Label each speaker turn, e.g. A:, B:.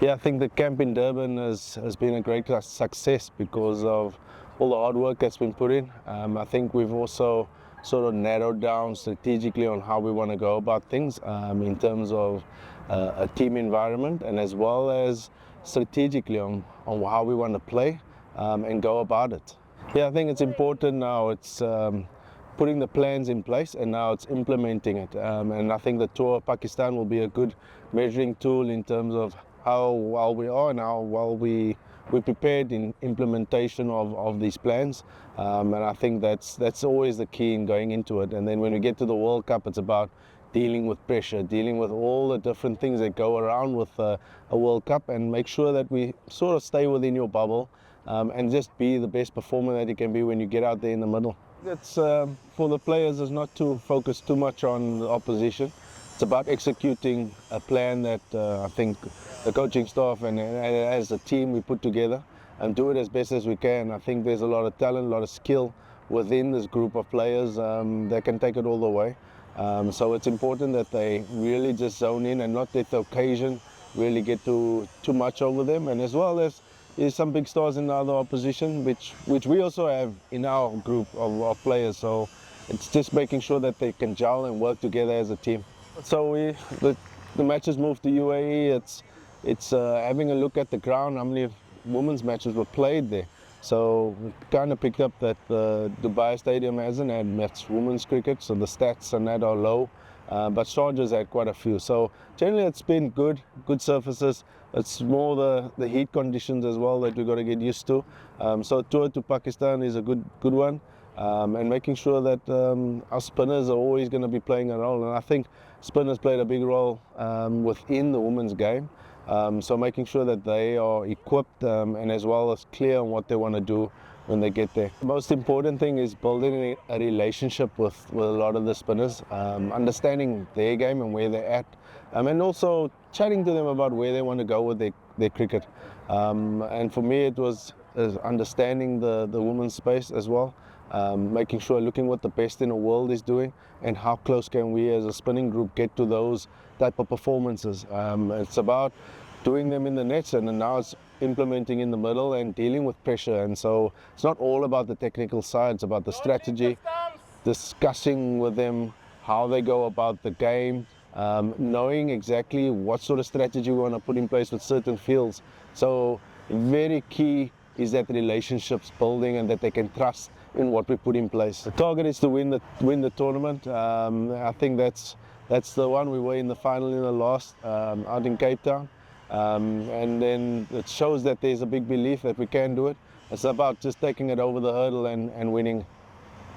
A: Yeah, I think the camp in Durban has been a great success because of all the hard work that's been put in. I think we've also sort of narrowed down strategically on how we want to go about things in terms of a team environment, and as well as strategically on how we want to play and go about it. Yeah, I think it's important now. It's putting the plans in place, and now it's implementing it. And I think the tour of Pakistan will be a good measuring tool in terms of how well we are and how well we're prepared in implementation of these plans. And I think that's always the key in going into it. And then when we get to the World Cup, it's about dealing with pressure, dealing with all the different things that go around with a World Cup, and make sure that we sort of stay within your bubble and just be the best performer that you can be when you get out there in the middle. It's for the players is not to focus too much on the opposition. It's about executing a plan that I think the coaching staff and as a team we put together and do it as best as we can. I think there's a lot of talent, a lot of skill within this group of players that can take it all the way. So it's important that they really just zone in and not let the occasion really get too much over them. And as well as there's some big stars in the other opposition, which we also have in our group of players. So it's just making sure that they can gel and work together as a team. So the matches moved to UAE. It's having a look at the ground, how many women's matches were played there. So we kind of picked up that the Dubai Stadium hasn't had much women's cricket, so the stats on that are low. But Sharjah's had quite a few. So generally it's been good surfaces. It's more the heat conditions as well that we've got to get used to. So a tour to Pakistan is a good one. And making sure that our spinners are always going to be playing a role. And I think spinners played a big role within the women's game. So making sure that they are equipped and as well as clear on what they want to do when they get there. The most important thing is building a relationship with a lot of the spinners, understanding their game and where they're at, and also chatting to them about where they want to go with their cricket. And for me it was understanding the women's space as well, making sure, looking what the best in the world is doing and how close can we as a spinning group get to those type of performances. It's about doing them in the nets, and now it's implementing in the middle and dealing with pressure. And so it's not all about the technical side, it's about the strategy, discussing with them how they go about the game, knowing exactly what sort of strategy we want to put in place with certain fields. So very key is that relationships building and that they can trust in what we put in place. The target is to win the tournament. I think that's the one. We were in the final in the last out in Cape Town. And then it shows that there's a big belief that we can do it. It's about just taking it over the hurdle and winning.